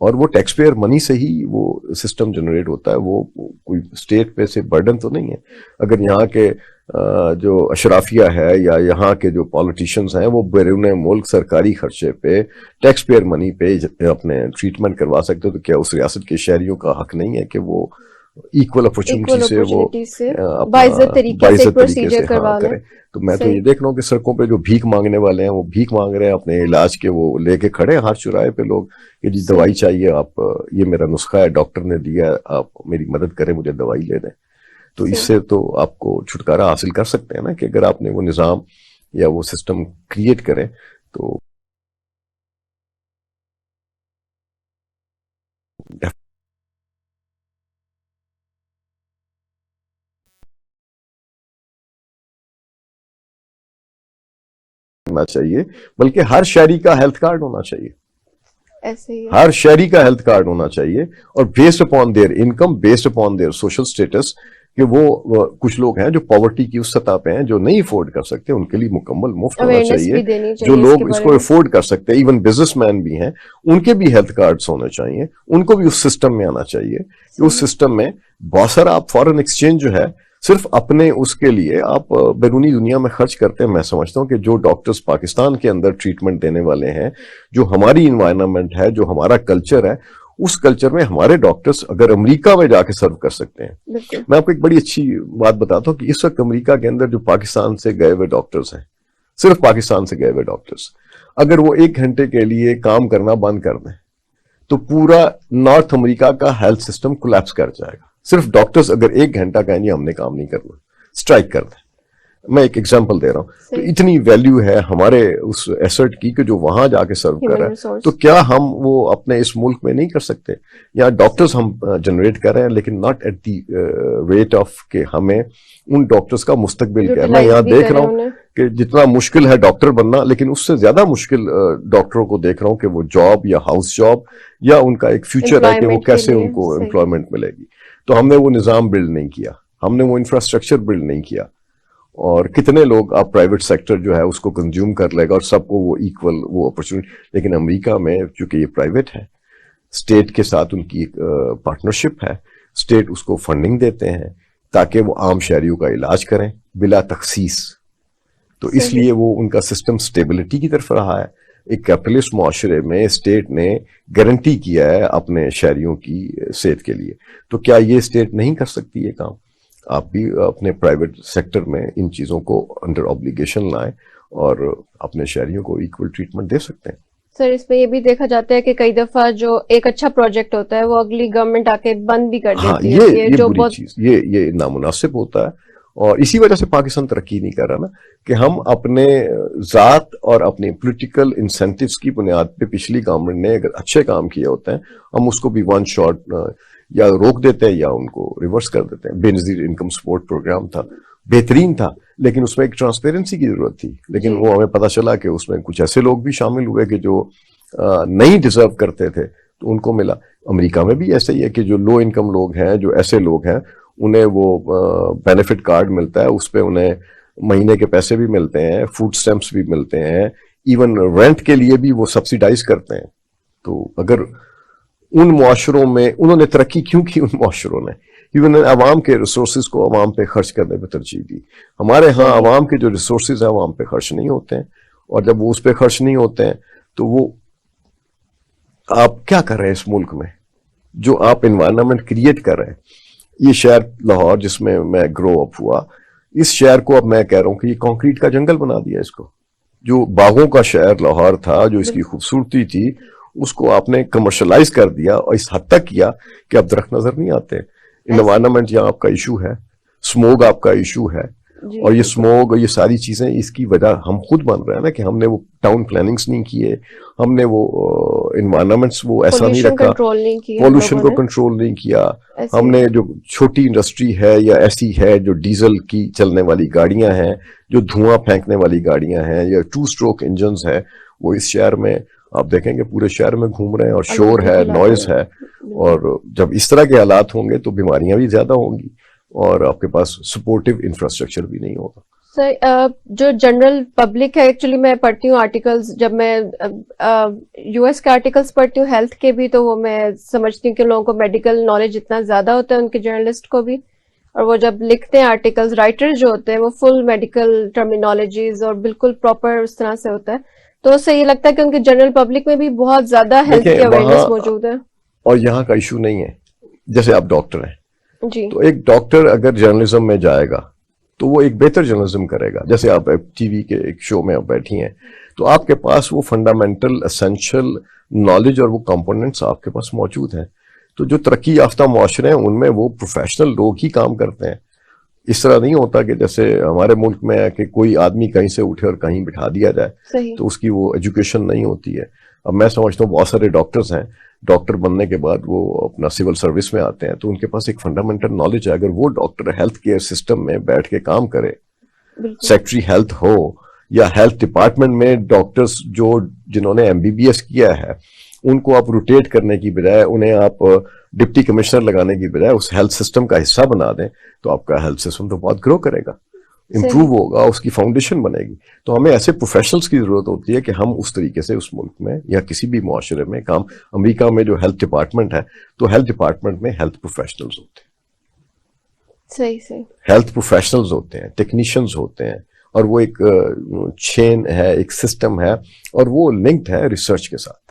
اور وہ ٹیکس پیئر منی سے ہی وہ سسٹم جنریٹ ہوتا ہے, وہ کوئی اسٹیٹ پہ سے برڈن تو نہیں ہے. اگر یہاں کے جو اشرافیہ ہے یا یہاں کے جو پالیٹیشینز ہیں وہ بیرون ملک سرکاری خرچے پہ ٹیکس پیئر منی پہ اپنے ٹریٹمنٹ کروا سکتے, تو کیا اس ریاست کے شہریوں کا حق نہیں ہے کہ وہ ایکول اپرچونٹی سے وہ باعزت طریقے سے کریں؟ تو میں تو یہ دیکھ رہا ہوں کہ سڑکوں پہ جو بھیک مانگنے والے ہیں وہ بھیک مانگ رہے ہیں اپنے علاج کے, وہ لے کے کھڑے ہاتھ چرائے پہ لوگ کہ جی دوائی چاہیے, آپ یہ میرا نسخہ ہے, ڈاکٹر نے دیا ہے, آپ میری مدد کریں, مجھے دوائی لے دیں. تو اس سے تو آپ کو چھٹکارا حاصل کر سکتے ہیں نا, کہ اگر آپ نے وہ نظام یا وہ سسٹم کریٹ کریں تو چاہیے, بلکہ ہر شہری کا ہیلتھ کارڈ ہونا چاہیے. ہر شہری کا ہیلتھ کارڈ ہونا چاہیے, اور based upon their income, based upon their social status, کہ وہ کچھ لوگ ہیں جو پاورٹی کی اس سطح پہ ہیں جو نہیں افورڈ کر سکتے, ان کے لیے مکمل مفت ہونا چاہیے. جو لوگ اس کو افورڈ کر سکتے ہیں, ایون بزنس مین بھی ہیں, ان کے بھی ہیلتھ کارڈز ہونے چاہیے, ان کو بھی اس سسٹم میں آنا چاہیے. کہ اس سسٹم میں بہت سارا آپ فارن ایکسچینج جو ہے صرف اپنے اس کے لیے آپ بیرونی دنیا میں خرچ کرتے ہیں. میں سمجھتا ہوں کہ جو ڈاکٹرز پاکستان کے اندر ٹریٹمنٹ دینے والے ہیں, جو ہماری انوائرنمنٹ ہے, جو ہمارا کلچر ہے, اس کلچر میں ہمارے ڈاکٹرز اگر امریکہ میں جا کے سرو کر سکتے ہیں. میں آپ کو ایک بڑی اچھی بات بتاتا ہوں کہ اس وقت امریکہ کے اندر جو پاکستان سے گئے ہوئے ڈاکٹرز ہیں, صرف پاکستان سے گئے ہوئے ڈاکٹرز, اگر وہ 1 گھنٹے کے لیے کام کرنا بند کر دیں تو پورا نارتھ امریکہ کا ہیلتھ سسٹم کولیپس کر جائے گا. صرف ڈاکٹرز اگر 1 گھنٹہ کہیں گے ہم نے کام نہیں کرنا, اسٹرائک کر دیں, میں ایک ایگزامپل دے رہا ہوں. تو اتنی ویلیو ہے ہمارے اس ایسٹ کی کہ جو وہاں جا کے سرو کر رہا ہے, تو کیا ہم وہ اپنے اس ملک میں نہیں کر سکتے؟ یا ڈاکٹرز ہم جنریٹ کر رہے ہیں لیکن not at the rate of کہ ہمیں ان ڈاکٹرز کا مستقبل کیا ہے. میں یہاں دیکھ رہا ہوں کہ جتنا مشکل ہے ڈاکٹر بننا, لیکن اس سے زیادہ مشکل ڈاکٹروں کو دیکھ رہا ہوں کہ وہ جاب یا ہاؤس جاب یا ان کا ایک فیوچر ہے کہ وہ کیسے ان کو امپلائمنٹ ملے گی. تو ہم نے وہ نظام بلڈ نہیں کیا, ہم نے وہ انفراسٹرکچر بلڈ نہیں کیا. اور کتنے لوگ آپ پرائیویٹ سیکٹر جو ہے اس کو کنزیوم کر لے گا اور سب کو وہ ایکول وہ اپرچونٹی. لیکن امریکہ میں چونکہ یہ پرائیویٹ ہے, اسٹیٹ کے ساتھ ان کی ایک پارٹنرشپ ہے, اسٹیٹ اس کو فنڈنگ دیتے ہیں تاکہ وہ عام شہریوں کا علاج کریں بلا تخصیص. تو اس لیے وہ ان کا سسٹم سٹیبلٹی کی طرف رہا ہے. ایک کیپٹلسٹ معاشرے میں اسٹیٹ نے گارنٹی کیا ہے اپنے شہریوں کی صحت کے لیے. تو کیا یہ اسٹیٹ نہیں کر سکتی یہ کام؟ آپ بھی اپنے پرائیویٹ سیکٹر میں ان چیزوں کو انڈر آبلیگیشن لائیں اور اپنے شہریوں کو ایکول ٹریٹمنٹ دے سکتے ہیں. سر اس میں یہ بھی دیکھا جاتا ہے کہ کئی دفعہ جو ایک اچھا پروجیکٹ ہوتا ہے وہ اگلی گورنمنٹ آ کے بند بھی کر دیتی ہے. یہ بری چیز, یہ نامناسب ہوتا ہے. اور اسی وجہ سے پاکستان ترقی نہیں کر رہا نا, کہ ہم اپنے ذات اور اپنے پولیٹیکل انسینٹیوز کی بنیاد پہ پچھلی گورنمنٹ نے اگر اچھے کام کیے ہوتے ہیں ہم اس کو بھی ون شاٹ یا روک دیتے ہیں یا ان کو ریورس کر دیتے ہیں. بے نظیر انکم سپورٹ پروگرام تھا, بہترین تھا, لیکن اس میں ایک ٹرانسپیرنسی کی ضرورت تھی. لیکن وہ ہمیں پتہ چلا کہ اس میں کچھ ایسے لوگ بھی شامل ہوئے کہ جو نہیں ڈیزرو کرتے تھے تو ان کو ملا. امریکہ میں بھی ایسا ہی ہے کہ جو لو انکم لوگ ہیں, جو ایسے لوگ ہیں, انہیں وہ بینیفٹ کارڈ ملتا ہے, اس پہ انہیں مہینے کے پیسے بھی ملتے ہیں, فوڈ اسٹیمپس بھی ملتے ہیں, ایون رینٹ کے لیے بھی وہ سبسیڈائز کرتے ہیں. تو اگر ان معاشروں میں انہوں نے ترقی کیوں کی, ان معاشروں نے کیونکہ انہوں نے عوام کے ریسورسز کو عوام پہ خرچ کرنے پہ ترجیح دی. ہمارے ہاں عوام کے جو ریسورسز ہیں عوام پہ خرچ نہیں ہوتے ہیں, اور جب وہ اس پہ خرچ نہیں ہوتے ہیں تو وہ آپ کیا کر رہے ہیں اس ملک میں؟ جو آپ انوائرمنٹ کریٹ کر رہے ہیں. یہ شہر لاہور جس میں میں گرو اپ ہوا, اس شہر کو اب میں کہہ رہا ہوں کہ یہ کانکریٹ کا جنگل بنا دیا اس کو. جو باغوں کا شہر لاہور تھا, جو اس کی خوبصورتی تھی, اس کو آپ نے کمرشلائز کر دیا اور اس حد تک کیا کہ اب درخت نظر نہیں آتے. انوائرمنٹ یہاں آپ کا ایشو ہے, سموگ آپ کا ایشو ہے, اور یہ سموگ اور یہ ساری چیزیں اس کی وجہ ہم خود بن رہے ہیں نا, کہ ہم نے وہ ٹاؤن پلاننگز نہیں کیے, ہم نے وہ انوائرمنٹس وہ ایسا نہیں رکھا, پولوشن کو کنٹرول نہیں کیا. ہم نے جو چھوٹی انڈسٹری ہے یا ایسی ہے جو ڈیزل کی چلنے والی گاڑیاں ہیں, جو دھواں پھینکنے والی گاڑیاں ہیں, یا 2 اسٹروک انجنز ہیں, وہ اس شہر میں آپ دیکھیں گے پورے شہر میں گھوم رہے ہیں, اور شور ہے, نوائز ہے. اور جب اس طرح کے حالات ہوں گے تو بیماریاں بھی زیادہ ہوں گی اور آپ کے پاس سپورٹیو انفراسٹرکچر بھی نہیں ہوگا. سر جو جنرل پبلک ہے, ایکچولی میں پڑھتی ہوں آرٹیکلز, جب میں یو ایس کے آرٹیکلز پڑھتی ہوں ہیلتھ کے بھی, تو وہ میں سمجھتی ہوں کہ لوگوں کو میڈیکل نالج اتنا زیادہ ہوتا ہے ان کے جرنلسٹ کو بھی, اور وہ جب لکھتے ہیں آرٹیکلز, رائٹر جو ہوتے ہیں وہ فل میڈیکل ٹرمینالوجیز اور بالکل پراپر اس طرح سے ہوتا ہے. تو اس سے یہ لگتا ہے کہ ان کی جنرل پبلک میں بھی بہت زیادہ ہیلتھ کی اویئرنیس موجود ہے. اور یہاں کا ایشو نہیں ہے, جیسے آپ ڈاکٹر ہیں جی, تو ایک ڈاکٹر اگر جرنلزم میں جائے گا تو وہ ایک بہتر جرنلزم کرے گا. جیسے آپ ٹی وی کے ایک شو میں آپ بیٹھی ہیں تو آپ کے پاس وہ فنڈامنٹل اسینشل نالج اور وہ کمپوننٹس آپ کے پاس موجود ہیں. تو جو ترقی یافتہ معاشرے ہیں ان میں وہ پروفیشنل لوگ ہی کام کرتے ہیں. اس طرح نہیں ہوتا کہ جیسے ہمارے ملک میں ہے کہ کوئی آدمی کہیں سے اٹھے اور کہیں بٹھا دیا جائے, تو اس کی وہ ایجوکیشن نہیں ہوتی ہے. اب میں سمجھتا ہوں بہت سارے ڈاکٹرز ہیں, ڈاکٹر بننے کے بعد وہ اپنا سول سروس میں آتے ہیں تو ان کے پاس ایک فنڈامنٹل نالج ہے. اگر وہ ڈاکٹر ہیلتھ کیئر سسٹم میں بیٹھ کے کام کرے, سیکٹری ہیلتھ ہو یا ہیلتھ ڈپارٹمنٹ میں ڈاکٹرز جنہوں نے MBBS کیا ہے, ان کو آپ روٹیٹ کرنے کی بجائے, انہیں آپ ڈپٹی کمشنر لگانے کی بجائے اس ہیلتھ سسٹم کا حصہ بنا دیں, تو آپ کا ہیلتھ سسٹم تو بہت گرو کرے گا, امپروو ہوگا, اس کی فاؤنڈیشن بنے گی. تو ہمیں ایسے پروفیشنلز کی ضرورت ہوتی ہے کہ ہم اس طریقے سے اس ملک میں یا کسی بھی معاشرے میں کام. امریکہ میں جو ہیلتھ ڈپارٹمنٹ ہے تو ہیلتھ ڈپارٹمنٹ میں ہیلتھ پروفیشنلز ہوتے ہیں, صحیح ہیلتھ پروفیشنلز ہوتے ہیں, ٹیکنیشینز ہوتے ہیں, اور وہ ایک چین ہے, ایک سسٹم ہے, اور وہ لنکڈ ہے ریسرچ کے ساتھ,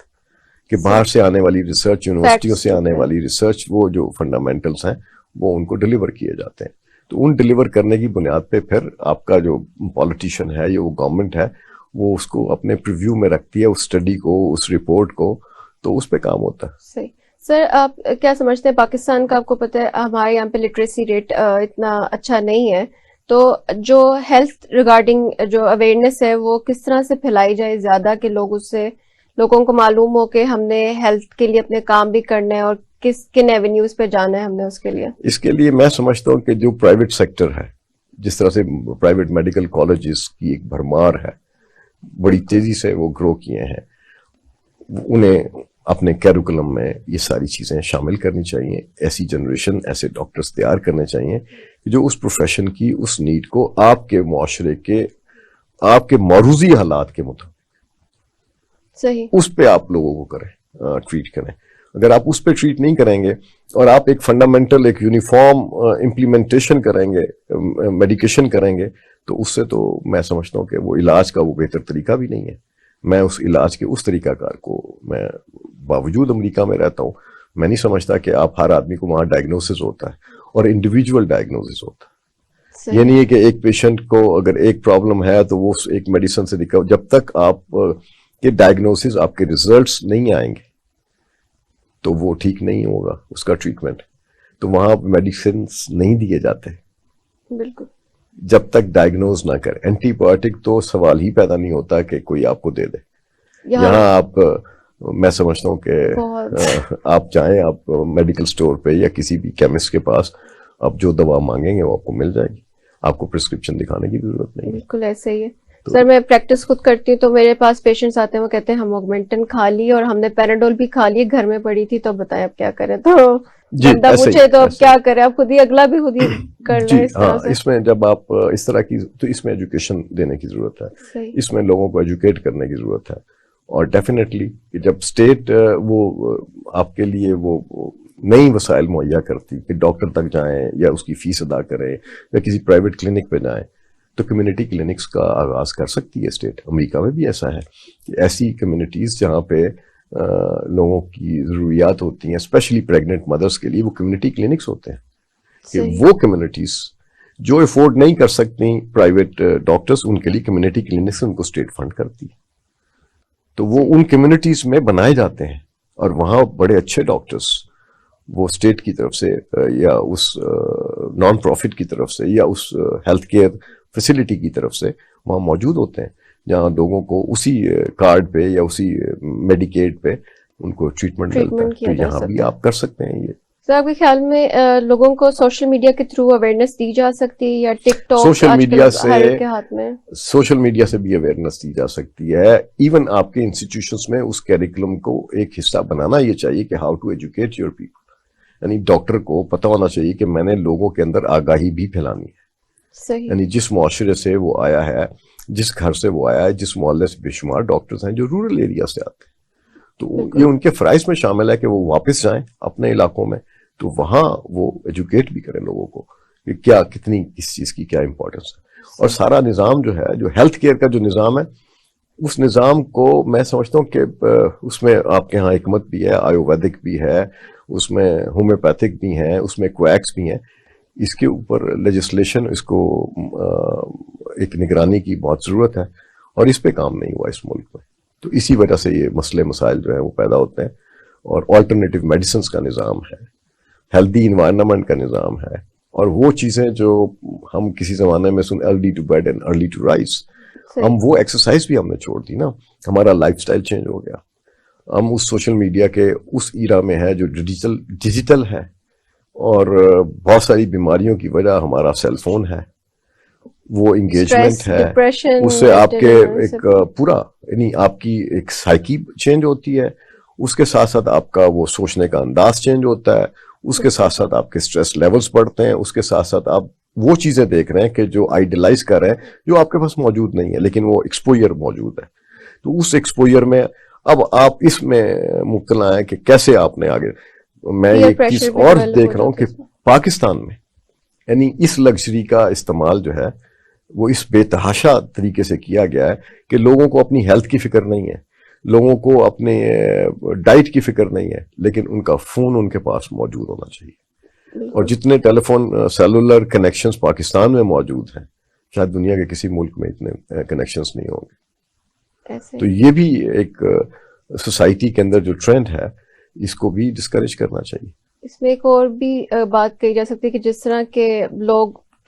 کہ باہر سے آنے والی ریسرچ, یونیورسٹیوں سے آنے والی ریسرچ, وہ جو فنڈامنٹلز ہیں وہ ان کو ڈلیور کیے جاتے ہیں. تو ان ڈلیور کرنے کی بنیاد پہ پھر آپ کا جو پالیٹیشین ہے یا وہ گورنمنٹ ہے وہ اس کو اپنے پریویو میں رکھتی ہے, اس اسٹڈی کو, اس رپورٹ کو, تو اس پہ کام ہوتا ہے. صحیح. سر آپ کیا سمجھتے ہیں پاکستان کا, آپ کو پتہ ہے ہمارے یہاں پہ لٹریسی ریٹ اتنا اچھا نہیں ہے, تو جو ہیلتھ ریگارڈنگ جو اویئرنیس ہے وہ کس طرح سے پھیلائی جائے زیادہ کہ لوگوں کو معلوم ہو کہ ہم نے ہیلتھ کے لیے اپنے کام بھی کرنے ہیں اور کن ایونیوز پہ جانا ہے ہم نے اس کے لیے. اس کے لیے میں سمجھتا ہوں کہ جو پرائیویٹ سیکٹر ہے، جس طرح سے پرائیویٹ میڈیکل کالجز کی ایک بھرمار ہے، بڑی تیزی سے وہ گرو کیے ہیں، انہیں اپنے کیریکولم میں یہ ساری چیزیں شامل کرنی چاہیے. ایسی جنریشن، ایسے ڈاکٹرز تیار کرنے چاہیے جو اس پروفیشن کی اس نیڈ کو آپ کے معاشرے کے، آپ کے موروثی حالات کے مطابق صحیح اس پہ آپ لوگوں کو کریں، ٹریٹ کریں. اگر آپ اس پہ ٹریٹ نہیں کریں گے اور آپ ایک فنڈامنٹل، ایک یونیفارم امپلیمنٹیشن کریں گے، میڈیکیشن کریں گے، تو اس سے تو میں سمجھتا ہوں کہ وہ علاج کا وہ بہتر طریقہ بھی نہیں ہے. میں اس علاج کے اس طریقہ کار کو، میں باوجود امریکہ میں رہتا ہوں، میں نہیں سمجھتا کہ آپ ہر آدمی کو وہاں ڈائگنوسس ہوتا ہے اور انڈیویجول ڈائگنوسس ہوتا ہے. یہ نہیں ہے کہ ایک پیشنٹ کو اگر ایک پرابلم ہے تو وہ ایک میڈیسن سے ریکور، جب تک آپ کے ڈائگنوسس، آپ کے ریزلٹس نہیں آئیں گے تو وہ ٹھیک نہیں ہوگا اس کا ٹریٹمنٹ. تو وہاں میڈیسنس نہیں دیے جاتے بالکل جب تک ڈائگنوز نہ کرے. اینٹی بایوٹک تو سوال ہی پیدا نہیں ہوتا کہ کوئی آپ کو دے دے. یہاں آپ، میں سمجھتا ہوں کہ آپ چاہیں، آپ میڈیکل سٹور پہ یا کسی بھی کیمسٹ کے پاس آپ جو دوا مانگیں گے وہ آپ کو مل جائے گی، آپ کو پرسکرپشن دکھانے کی ضرورت نہیں. بالکل ایسے ہی ہے سر. میں پریکٹس خود کرتی ہوں تو میرے پاس پیشنٹس آتے ہیں، وہ کہتے ہیں ہم آگمنٹن کھا لی اور ہم نے پیراڈول بھی کھا لی، گھر میں پڑی تھی، تو بتائیں اب کیا کریں. تو بندہ پوچھے تو اب کیا کرے، اب خود ہی اگلا بھی خود ہی کر لیں اس طرح سے. اس میں جب آپ اس طرح کی، تو اس میں ایجوکیشن دینے کی ضرورت ہے، اس میں لوگوں کو ایجوکیٹ کرنے کی ضرورت ہے. اور ڈیفینیٹلی جب اسٹیٹ وہ آپ کے لیے وہ نئی وسائل مہیا کرتی کہ ڈاکٹر تک جائیں یا اس کی فیس ادا کریں یا کسی پرائیویٹ کلینک پہ جائیں، تو کمیونٹی کلینکس کا آغاز کر سکتی ہے اسٹیٹ. امریکہ میں بھی ایسا ہے کہ ایسی کمیونٹیز جہاں پہ لوگوں کی ضروریات ہوتی ہیں، اسپیشلی پریگننٹ مدرس کے لیے وہ کمیونٹی کلینکس ہوتے ہیں. کہ وہ کمیونٹیز جو افورڈ نہیں کر سکتی پرائیویٹ ڈاکٹرز، ان کے لیے کمیونٹی کلینکس ان کو اسٹیٹ فنڈ کرتی ہے. تو وہ ان کمیونٹیز میں بنائے جاتے ہیں اور وہاں بڑے اچھے ڈاکٹرز وہ اسٹیٹ کی طرف سے یا اس نان پروفٹ کی طرف سے یا اس ہیلتھ کیئر فیسلٹی کی طرف سے وہاں موجود ہوتے ہیں، جہاں لوگوں کو اسی کارڈ پہ یا اسی میڈیکیڈ پہ ان کو ٹریٹمنٹ ملتا ہے. تو یہاں بھی آپ کر سکتے ہیں. یہ سر آپ کے خیال میں لوگوں کو سوشل میڈیا کے تھرو اویئرنیس دی جا سکتی ہے یا ٹک ٹاک سوشل میڈیا سے، ہر ایک کے ہاتھ میں؟ سوشل میڈیا سے بھی اویئرنیس دی جا سکتی ہے. ایون آپ کے انسٹیٹیوشنس میں اس کیریکولم کو ایک حصہ بنانا یہ چاہیے کہ how to educate your people. یعنی ڈاکٹر کو پتہ ہونا چاہیے کہ میں نے لوگوں کے اندر آگاہی بھی پھیلانی ہے. صحیح. یعنی جس معاشرے سے وہ آیا ہے، جس گھر سے وہ آیا ہے، جس محلے سے بے شمار ڈاکٹرز ہیں جو رورل ایریا سے آتے ہیں، تو یہ ان کے فرائض میں شامل ہے کہ وہ واپس جائیں اپنے علاقوں میں، تو وہاں وہ ایجوکیٹ بھی کریں لوگوں کو کہ کیا، کتنی کس چیز کی کیا امپورٹنس ہے. اور سارا نظام جو ہے، جو ہیلتھ کیئر کا جو نظام ہے، اس نظام کو میں سمجھتا ہوں کہ اس میں آپ کے ہاں حکمت بھی ہے، آیورویدک بھی ہے، اس میں ہومیوپیتھک بھی ہیں، اس میں کویکس بھی ہیں. اس کے اوپر لیجسلیشن، اس کو ایک نگرانی کی بہت ضرورت ہے اور اس پہ کام نہیں ہوا اس ملک میں. تو اسی وجہ سے یہ مسئلے مسائل جو ہیں وہ پیدا ہوتے ہیں. اور آلٹرنیٹیو میڈیسنس کا نظام ہے، ہیلدی انوائرمنٹ کا نظام ہے، اور وہ چیزیں جو ہم کسی زمانے میں سن early to bed and early to rise, ہم وہ ایکسرسائز بھی ہم نے چھوڑ دی نا. ہمارا لائف سٹائل چینج ہو گیا. ہم اس سوشل میڈیا کے اس ایرا میں ہے جو ڈیجیٹل ہے، اور بہت ساری بیماریوں کی وجہ ہمارا سیل فون ہے، وہ انگیجمنٹ ہے، اس سے آپ کے ایک پورا، یعنی آپ کی ایک سائیکی چینج ہوتی ہے، اس کے ساتھ ساتھ آپ کا وہ سوچنے کا انداز چینج ہوتا ہے، اس کے ساتھ ساتھ آپ کے سٹریس لیولز بڑھتے ہیں، اس کے ساتھ ساتھ آپ وہ چیزیں دیکھ رہے ہیں کہ جو آئیڈیلائز کر رہے ہیں، جو آپ کے پاس موجود نہیں ہے لیکن وہ ایکسپوئر موجود ہے. تو اس ایکسپوئر میں اب آپ اس میں مبتلا ہیں کہ کیسے آپ نے آگے. میں ایک چیز اور دیکھ رہا ہوں کہ پاکستان میں یعنی اس لگژری کا استعمال جو ہے وہ اس بے تحاشا طریقے سے کیا گیا ہے کہ لوگوں کو اپنی ہیلتھ کی فکر نہیں ہے، لوگوں کو اپنے ڈائٹ کی فکر نہیں ہے، لیکن ان کا فون ان کے پاس موجود ہونا چاہیے. اور جتنے ٹیلی فون سیلولر کنیکشنز پاکستان میں موجود ہیں، شاید دنیا کے کسی ملک میں اتنے کنیکشنز نہیں ہوں گے. تو یہ بھی ایک سوسائٹی کے اندر جو ٹرینڈ ہے، اس کو بھی ڈسکریج کرنا چاہیے. اس میں ایک اور بھی بات کہی جا سکتی ہے کہ جس طرح کے لوگ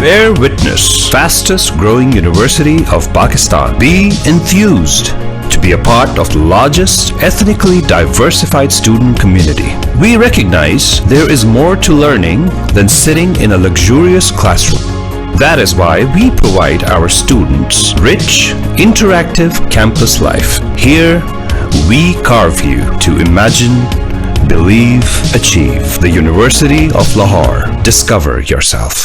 Bear witness, fastest growing university of Pakistan. Be enthused to be a part of the largest ethnically diversified student community. We recognize there is more to learning than sitting in a luxurious classroom. That is why we provide our students rich, interactive campus life. Here, we carve you to imagine, believe, achieve. The University of Lahore. Discover yourself.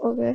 okay.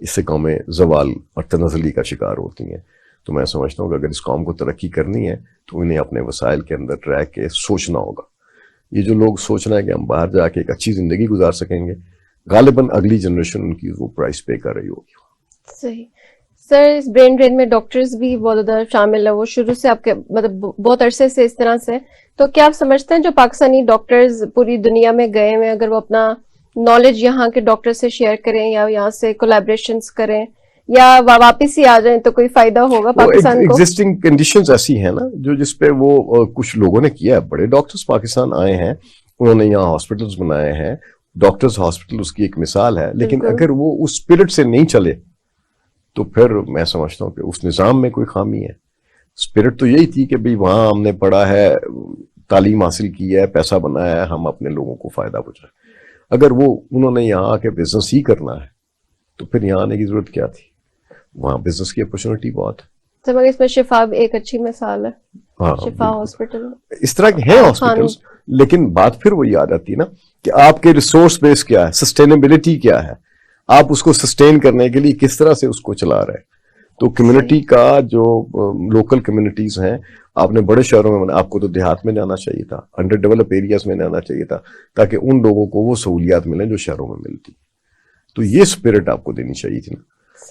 اس سے قومیں زوال اور تنزلی کا شکار ہوتی ہیں. تو میں سمجھتا ہوں کہ اگر اس قوم کو ترقی کرنی ہے تو انہیں اپنے وسائل کے اندر رہ کے سوچنا ہوگا. یہ جو لوگ سوچ رہے ہیں کہ ہم باہر جا کے ایک اچھی زندگی گزار سکیں گے, غالباً اگلی جنریشن ان کی وہ پرائس پے کر رہی ہوگی. صحیح. سر, اس برین ڈرین میں ڈاکٹرز بھی بہت زیادہ شامل ہیں, وہ شروع سے آپ کے مطلب بہت عرصے سے اس طرح سے. تو کیا آپ سمجھتے ہیں جو پاکستانی ڈاکٹرز پوری دنیا میں گئے ہوئے, اگر وہ اپنا نالج یہاں کے ڈاکٹر سے شیئر کریں یا یہاں سے کولیبریشنز کریں یا واپس ہی آ جائیں تو کوئی فائدہ ہوگا پاکستان کو؟ ایگزسٹنگ کنڈیشنز ایسی ہیں نا جس پہ وہ کچھ لوگوں نے کیا ہے. بڑے ڈاکٹرز پاکستان آئے ہیں, انہوں نے یہاں ہاسپٹلز بنائے ہیں. ڈاکٹرز ہاسپٹل اس کی ایک مثال ہے, لیکن اگر وہ اس اسپرٹ سے نہیں چلے تو پھر میں سمجھتا ہوں کہ اس نظام میں کوئی خامی ہے. اسپرٹ تو یہی تھی کہ بھئی وہاں ہم نے پڑھا ہے, تعلیم حاصل کی ہے, پیسہ بنایا ہے, ہم اپنے لوگوں کو فائدہ پہنچائیں. اگر وہ انہوں نے یہاں آ کے بزنس ہی کرنا ہے تو پھر یہاں آنے کی ضرورت کیا تھی؟ وہاں بزنس کی اپرچونٹی بہت ہے. مگر اس میں شفا بھی ایک اچھی مثال ہے. ہاں, شفا ہاسپٹل اس طرح کے ہیں ہاسپٹلس, لیکن بات پھر وہی آ جاتی ہے نا کہ آپ کے ریسورس بیس کیا ہے, سسٹینیبلٹی کیا ہے, آپ اس کو سسٹین کرنے کے لیے کس طرح سے اس کو چلا رہے ہیں. تو کمیونٹی کا جو لوکل کمیونٹیز ہیں, آپ نے بڑے شہروں میں, آپ کو تو دیہات میں جانا چاہیے تھا, انڈر ڈیولپ ایریاز میں جانا چاہیے تھا, تاکہ ان لوگوں کو وہ سہولیات ملیں جو شہروں میں ملتی. تو یہ اسپرٹ آپ کو دینی چاہیے تھی نا.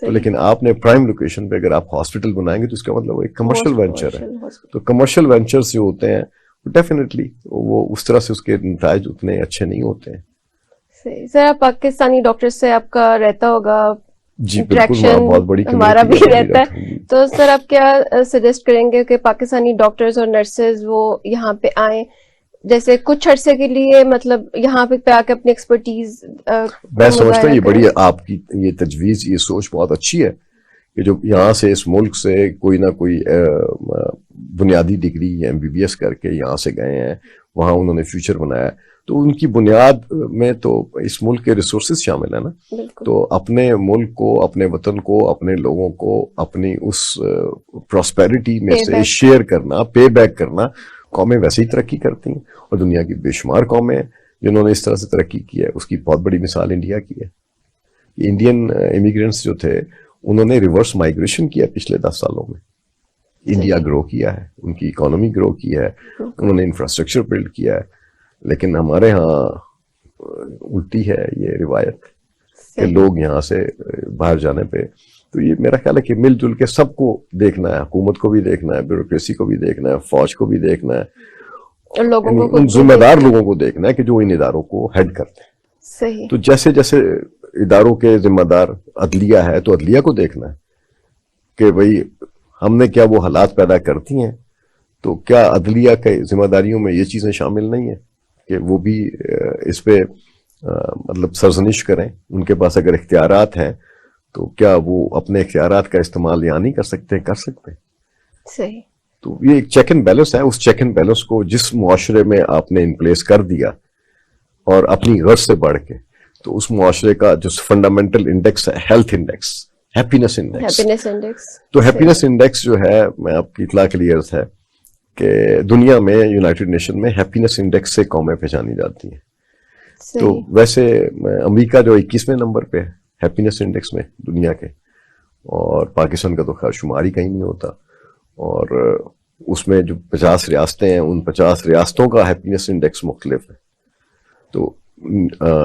تو لیکن آپ نے پرائم لوکیشن پہ اگر آپ ہاسپٹل بنائیں گے تو اس کا مطلب ایک کمرشل وینچر ہے. تو کمرشل وینچرز جو ہوتے ہیں ڈیفینیٹلی وہ اس طرح سے اس کے نتائج اتنے اچھے نہیں ہوتے ہیں. سر, آپ پاکستانی ڈاکٹر سے آپ کا رہتا ہوگا جی بالکل, بہت بڑی ہمارا بھی رہتا ہے. تو سر, آپ کیا سجیسٹ کریں گے کہ پاکستانی ڈاکٹرز اور نرسز وہ یہاں پہ آئیں, جیسے کچھ عرصے کے لیے, مطلب یہاں پہ آ کے اپنی ایکسپرٹیز؟ میں سمجھتا ہوں یہ بڑی آپ کی یہ تجویز, یہ سوچ بہت اچھی ہے کہ جو یہاں سے اس ملک سے کوئی نہ کوئی بنیادی ڈگری یا MBBS کر کے یہاں سے گئے ہیں, وہاں انہوں نے فیوچر بنایا, تو ان کی بنیاد میں تو اس ملک کے ریسورسز شامل ہیں نا. تو اپنے ملک کو, اپنے وطن کو, اپنے لوگوں کو اپنی اس پراسپیرٹی میں سے شیئر کرنا, پے بیک کرنا. قومیں ویسے ہی ترقی کرتی ہیں, اور دنیا کی بے شمار قومیں جنہوں نے اس طرح سے ترقی کی ہے. اس کی بہت بڑی مثال انڈیا کی ہے. انڈین امیگرینٹس جو تھے انہوں نے ریورس مائگریشن کیا پچھلے 10 سالوں میں. انڈیا گرو کیا ہے, ان کی اکانومی گرو کی ہے, انہوں نے انفراسٹرکچر بلڈ کیا ہے. لیکن ہمارے ہاں الٹی ہے یہ روایت کہ لوگ یہاں سے باہر جانے پہ. تو یہ میرا خیال ہے کہ مل جل کے سب کو دیکھنا ہے, حکومت کو بھی دیکھنا ہے, بیوروکریسی کو بھی دیکھنا ہے, فوج کو بھی دیکھنا ہے, ان ذمہ دار لوگوں کو دیکھنا ہے کہ جو ان اداروں کو ہیڈ کرتے ہیں. صحیح. تو جیسے جیسے اداروں کے ذمہ دار عدلیہ ہے تو عدلیہ کو دیکھنا ہے کہ بھئی ہم نے کیا وہ حالات پیدا کرتی ہیں, تو کیا عدلیہ کے ذمہ داریوں میں یہ چیزیں شامل نہیں ہیں کہ وہ بھی اس پہ مطلب سرزنش کریں. ان کے پاس اگر اختیارات ہیں تو کیا وہ اپنے اختیارات کا استعمال یہاں نہیں کر سکتے؟ کر سکتے. صحیح. تو یہ ایک چیک اینڈ بیلنس ہے. اس چیک اینڈ بیلنس کو جس معاشرے میں آپ نے ان پلیس کر دیا اور اپنی غرض سے بڑھ کے, تو اس معاشرے کا جو فنڈامنٹل انڈیکس ہے, ہیلتھ انڈیکس, ہیپینس انڈیکس, تو ہیپینس انڈیکس جو ہے, میں آپ کی اطلاع کے لیے عرض ہے کہ دنیا میں یونائٹڈ نیشن میں ہیپینس انڈیکس سے قومیں پہچانی جاتی ہیں. تو ویسے امریکہ جو 21ویں نمبر پہ ہے ہیپینس انڈیکس میں دنیا کے, اور پاکستان کا تو خیر شمار ہی کہیں نہیں ہوتا. اور اس میں جو 50 ریاستیں ہیں, ان 50 ریاستوں کا ہیپینس انڈیکس مختلف ہے. تو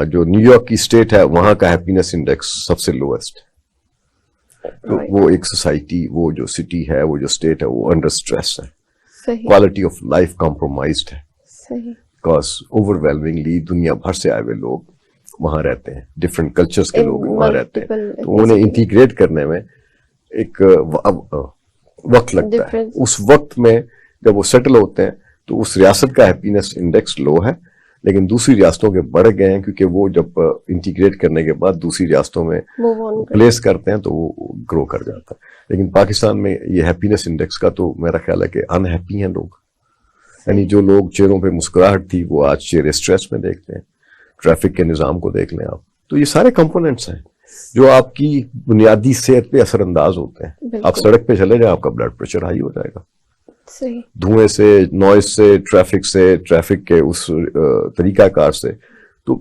جو نیو یارک کی اسٹیٹ ہے وہاں کا ہیپینس انڈیکس سب سے لوئسٹ ہے. تو وہ ایک سوسائٹی, وہ جو سٹی ہے, وہ جو اسٹیٹ ہے, وہ انڈر اسٹریس ہے. کوالٹی آف لائف کمپرومائزڈ ہے, بیکاز اوور ویلمنگلی دنیا بھر سے آئے ہوئے لوگ وہاں رہتے ہیں, ڈفرینٹ کلچرز کے لوگ وہاں رہتے ہیں. تو انہیں انٹیگریٹ کرنے میں ایک وقت لگتا ہے. اس وقت میں جب وہ سیٹل ہوتے ہیں تو اس ریاست کا ہیپینس انڈیکس لو ہے, لیکن دوسری ریاستوں کے بڑھ گئے ہیں کیونکہ وہ جب انٹیگریٹ کرنے کے بعد دوسری ریاستوں میں پلیس کرتے ہیں تو وہ گرو کر جاتا ہے. لیکن پاکستان میں یہ ہیپینس انڈیکس کا تو میرا خیال ہے کہ ان ہیپی ہیں لوگ. یعنی جو لوگ چہروں پہ مسکراہٹ تھی وہ آج چہرے اسٹریس میں دیکھتے ہیں. ٹریفک کے نظام کو دیکھ لیں آپ, تو یہ سارے کمپوننٹس ہیں جو آپ کی بنیادی صحت پہ اثر انداز ہوتے ہیں. آپ سڑک پہ چلے جائیں, آپ کا بلڈ پریشر ہائی ہو جائے گا, دھوئیں سے, نوائز سے, ٹریفک سے, ٹریفک کے اس طریقہ کار سے. تو